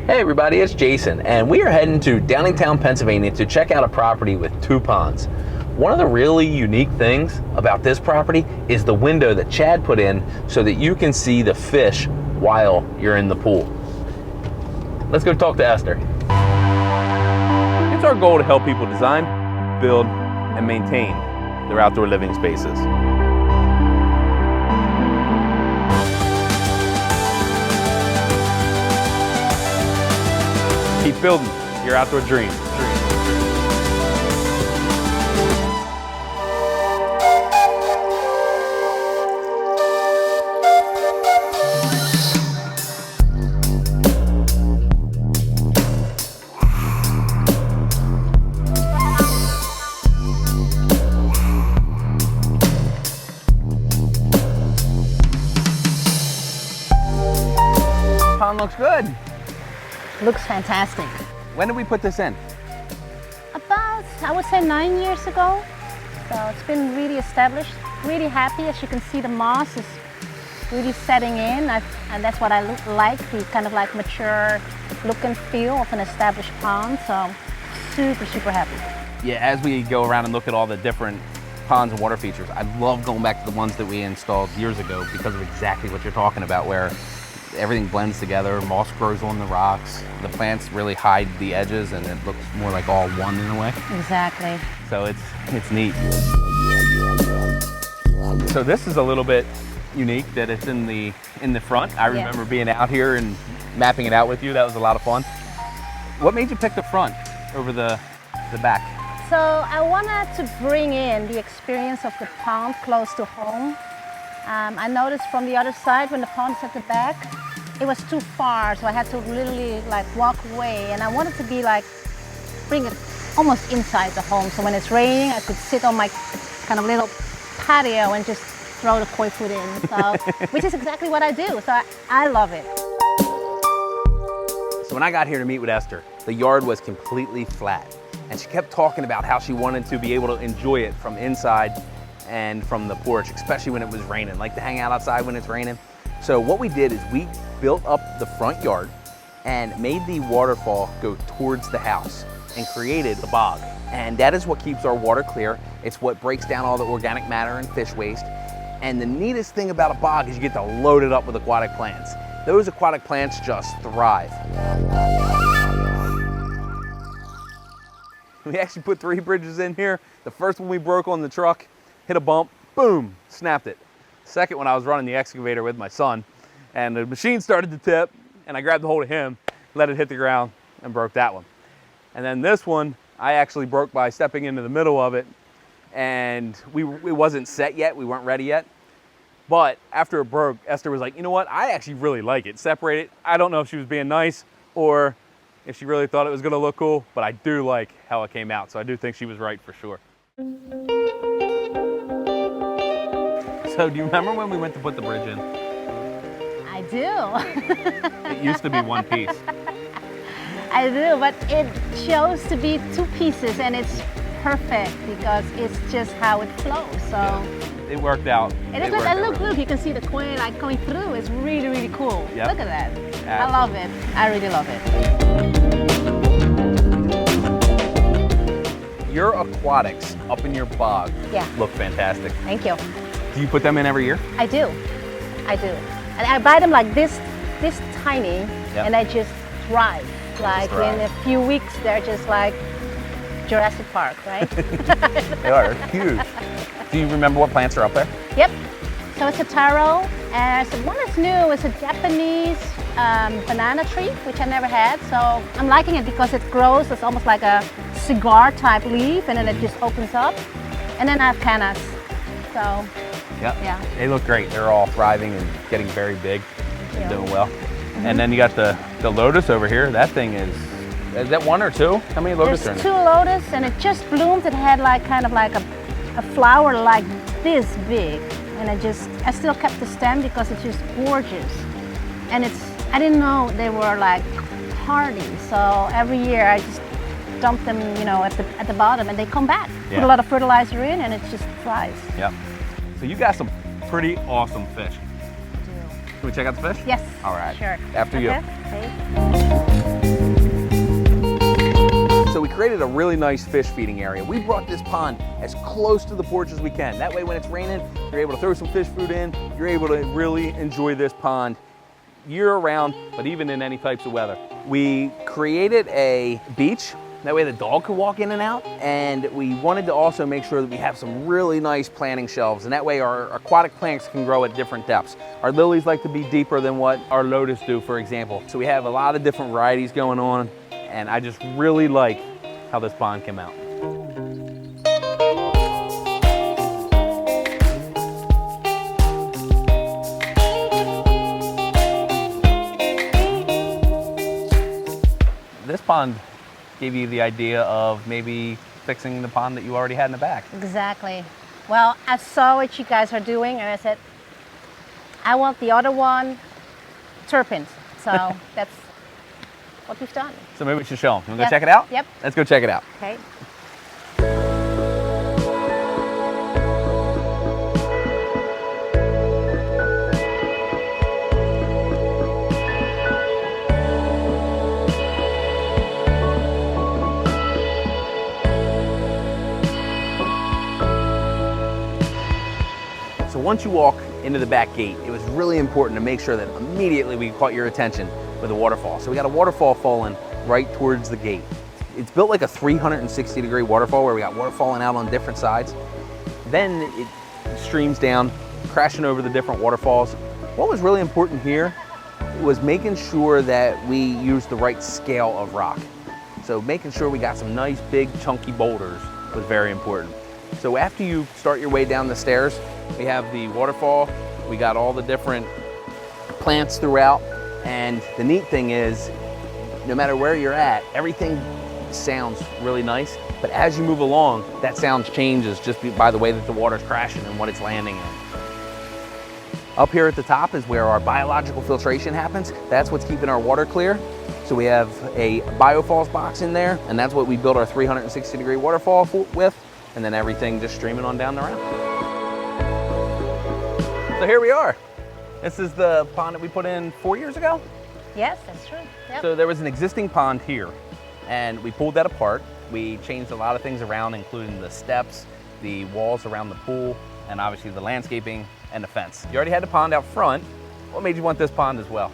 Hey everybody, it's Jason, and we are heading to Downingtown, Pennsylvania to check out a property with 2 ponds. One of the really unique things about this property is the window that Chad put in so that you can see the fish while you're in the pool. Let's go talk to Esther. It's our goal to help people design, build, and maintain their outdoor living spaces. Keep building your outdoor dreams. Pond looks good. Looks fantastic. When did we put this in? About, I would say 9 years ago. So it's been really established, really happy. As you can see, the moss is really setting in, and that's what I like, the kind of like mature look and feel of an established pond. So super, super happy. Yeah, as we go around and look at all the different ponds and water features, I love going back to the ones that we installed years ago because of exactly what you're talking about, where everything blends together, moss grows on the rocks, the plants really hide the edges, and it looks more like all one in a way. Exactly. So it's neat. So this is a little bit unique that it's in the front. I remember being out here and mapping it out with you. That was a lot of fun. What made you pick the front over the back? So I wanted to bring in the experience of the pond close to home. I noticed from the other side, when the pond is at the back, it was too far, so I had to literally like walk away, and I wanted to be like, bring it almost inside the home, so when it's raining, I could sit on my kind of little patio and just throw the koi food in, so, which is exactly what I do, so I love it. So when I got here to meet with Esther, the yard was completely flat, and she kept talking about how she wanted to be able to enjoy it from inside and from the porch, especially when it was raining, like to hang out outside when it's raining. So what we did is we built up the front yard and made the waterfall go towards the house and created the bog. And that is what keeps our water clear. It's what breaks down all the organic matter and fish waste. And the neatest thing about a bog is you get to load it up with aquatic plants. Those aquatic plants just thrive. We actually put 3 bridges in here. The first one we broke on the truck, hit a bump, boom, snapped it. Second one, I was running the excavator with my son, and the machine started to tip, and I grabbed a hold of him, let it hit the ground, and broke that one. And then this one, I actually broke by stepping into the middle of it, and it wasn't set yet, we weren't ready yet. But after it broke, Esther was like, you know what, I actually really like it. Separate it. I don't know if she was being nice or if she really thought it was gonna look cool, but I do like how it came out, so I do think she was right for sure. So do you remember when we went to put the bridge in? I do. It used to be one piece. I do, but it chose to be 2 pieces, and it's perfect because it's just how it flows. So it worked out. It is. Look, you can see the koi like going through. It's really, really cool. Yep. Look at that. Absolutely. I love it. I really love it. Your aquatics up in your bog look fantastic. Thank you. Do you put them in every year? I do. And I buy them like this tiny, and they just thrive. Like in a few weeks, they're just like Jurassic Park, right? They are huge. Do you remember what plants are up there? Yep. So it's a taro, and so one is new. It's a Japanese banana tree, which I never had. So I'm liking it because it grows. It's almost like a cigar type leaf, and then it just opens up. And then I have cannas. So yeah, they look great. They're all thriving and getting very big and doing well. And then you got the lotus over here. That thing is that 1 or 2? How many lotus are in There's there? 2 lotus, and it just bloomed. It had like kind of like a flower like this big, and I still kept the stem because it's just gorgeous. And I didn't know they were like hardy, so every year I just dump them, at the bottom, and they come back. Put a lot of fertilizer in, and it just thrives. Yep. So you got some pretty awesome fish. Can we check out the fish? Yes. All right. Sure. After you. Okay. So we created a really nice fish feeding area. We brought this pond as close to the porch as we can. That way when it's raining, you're able to throw some fish food in. You're able to really enjoy this pond year round, but even in any types of weather. We created a beach. That way the dog could walk in and out. And we wanted to also make sure that we have some really nice planting shelves. And that way our aquatic plants can grow at different depths. Our lilies like to be deeper than what our lotus do, for example. So we have a lot of different varieties going on. And I just really like how this pond came out. This pond gave you the idea of maybe fixing the pond that you already had in the back. Exactly. Well, I saw what you guys are doing, and I said, I want the other one, Turpin. So that's what we've done. So maybe we should show them. You want to Yep. go check it out? Yep. Let's go check it out. Okay. So once you walk into the back gate, it was really important to make sure that immediately we caught your attention with a waterfall. So we got a waterfall falling right towards the gate. It's built like a 360-degree waterfall where we got water falling out on different sides. Then it streams down, crashing over the different waterfalls. What was really important here was making sure that we used the right scale of rock. So making sure we got some nice, big, chunky boulders was very important. So after you start your way down the stairs, we have the waterfall, we got all the different plants throughout, and the neat thing is, no matter where you're at, everything sounds really nice, but as you move along, that sound changes just by the way that the water's crashing and what it's landing in. Up here at the top is where our biological filtration happens. That's what's keeping our water clear. So we have a biofalls box in there, and that's what we built our 360-degree waterfall with, and then everything just streaming on down the ramp. So here we are. This is the pond that we put in 4 years ago. Yes, that's true. Yep. So there was an existing pond here, and we pulled that apart. We changed a lot of things around, including the steps, the walls around the pool, and obviously the landscaping and the fence. You already had the pond out front. What made you want this pond as well?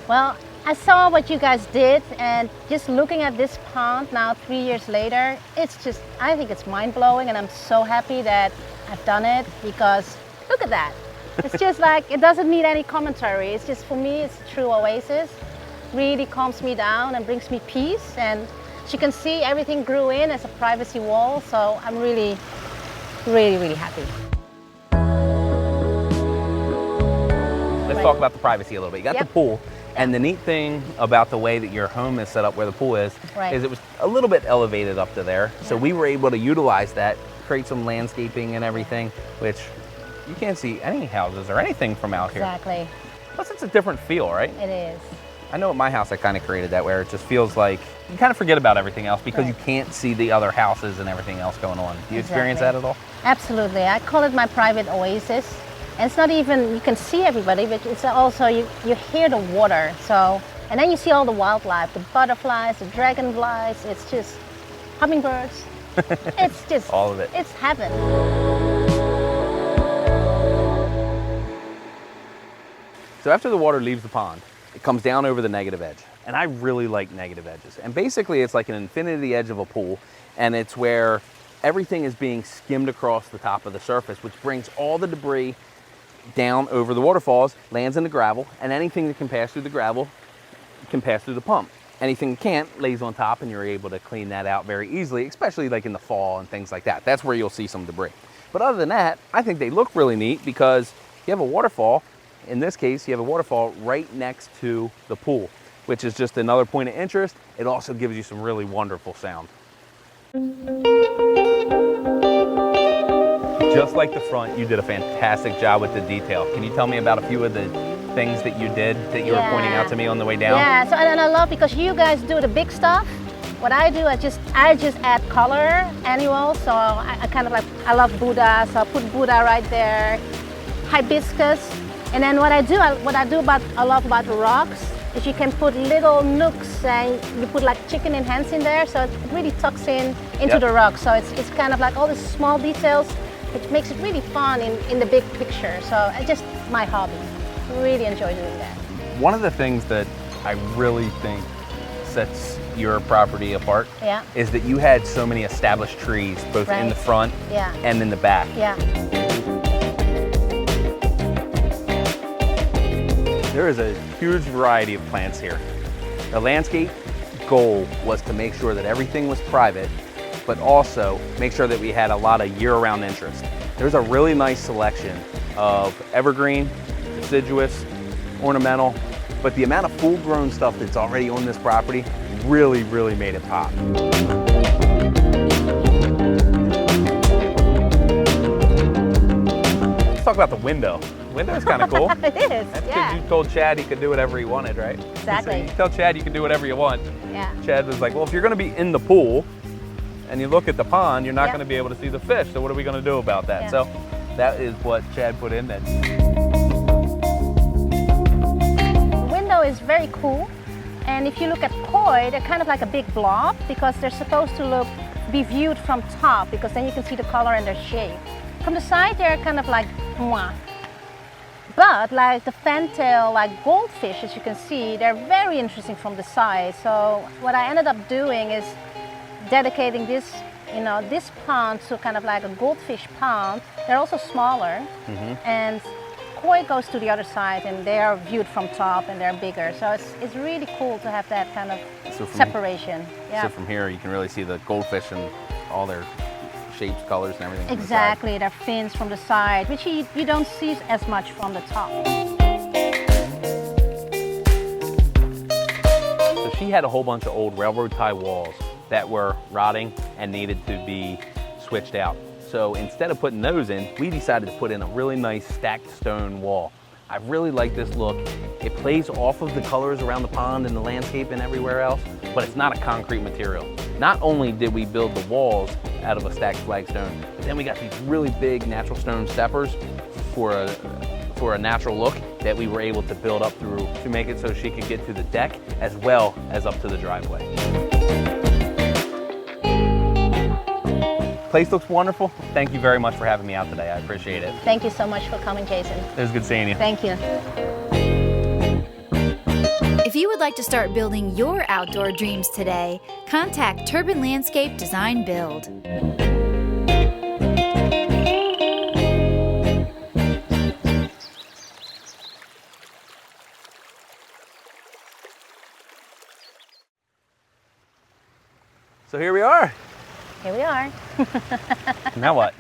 Well, I saw what you guys did, and just looking at this pond now 3 years later, it's just, I think it's mind-blowing, and I'm so happy that I've done it, because look at that. It's just like, it doesn't need any commentary. It's just, for me, it's a true oasis. Really calms me down and brings me peace. And as you can see, everything grew in as a privacy wall. So I'm really, really, really happy. Let's talk about the privacy a little bit. You got Yep. the pool. And the neat thing about the way that your home is set up where the pool is Right. it was a little bit elevated up to there. So Yeah. we were able to utilize that, create some landscaping and everything, which you can't see any houses or anything from out here. Exactly. Plus it's a different feel, right? It is. I know at my house I kind of created that where it just feels like you kind of forget about everything else because Right. you can't see the other houses and everything else going on. Do you experience that Exactly. at all? Absolutely. I call it my private oasis. And it's not even, you can see everybody, but it's also, you hear the water. So, and then you see all the wildlife, the butterflies, the dragonflies. It's just hummingbirds. It's just, All of it. It's heaven. So after the water leaves the pond, it comes down over the negative edge. And I really like negative edges. And basically it's like an infinity edge of a pool, and it's where everything is being skimmed across the top of the surface, which brings all the debris down over the waterfalls, lands in the gravel, and anything that can pass through the gravel can pass through the pump. Anything that can't lays on top, and you're able to clean that out very easily, especially like in the fall and things like that. That's where you'll see some debris. But other than that, I think they look really neat because you have a waterfall. In this case, you have a waterfall right next to the pool, which is just another point of interest. It also gives you some really wonderful sound. Just like the front, you did a fantastic job with the detail. Can you tell me about a few of the things that you did that you were pointing out to me on the way down? Yeah, so and I love because you guys do the big stuff. What I do, I just add color, animals. So I kind of like, I love Buddha, so I put Buddha right there, hibiscus. And then what I love about the rocks is you can put little nooks and you put like chicken enhance in there, so it really tucks in into the rock. So it's kind of like all the small details, which makes it really fun in the big picture. So it's just my hobby. Really enjoy doing that. One of the things that I really think sets your property apart is that you had so many established trees, both in the front and in the back. Yeah. There is a huge variety of plants here. The landscape goal was to make sure that everything was private, but also make sure that we had a lot of year-round interest. There's a really nice selection of evergreen, deciduous, ornamental, but the amount of full-grown stuff that's already on this property really, really made it pop. Let's talk about the window. The window is kind of cool. It is, That's because you told Chad he could do whatever he wanted, right? Exactly. You tell Chad you can do whatever you want. Yeah. Chad was like, well, if you're going to be in the pool and you look at the pond, you're not going to be able to see the fish. So what are we going to do about that? So that is what Chad put in. The window is very cool. And if you look at koi, they're kind of like a big blob because they're supposed to be viewed from top, because then you can see the color and their shape. From the side, they're kind of like mwah. But like the fantail, like goldfish, as you can see, they're very interesting from the side. So what I ended up doing is dedicating this, this pond to kind of like a goldfish pond. They're also smaller, and koi goes to the other side, and they are viewed from top, and they're bigger. So it's really cool to have that kind of separation. So from here, you can really see the goldfish and all their shapes, colors, and everything. Exactly, their fins from the side, which you don't see as much from the top. So she had a whole bunch of old railroad tie walls that were rotting and needed to be switched out. So instead of putting those in, we decided to put in a really nice stacked stone wall. I really like this look. It plays off of the colors around the pond and the landscape and everywhere else, but it's not a concrete material. Not only did we build the walls out of a stacked flagstone, but then we got these really big natural stone steppers for a natural look that we were able to build up through to make it so she could get to the deck as well as up to the driveway. Place looks wonderful. Thank you very much for having me out today. I appreciate it. Thank you so much for coming, Jason. It was good seeing you. Thank you. If you would like to start building your outdoor dreams today, contact Turpin Landscape Design Build. So here we are. Here we are. Now what?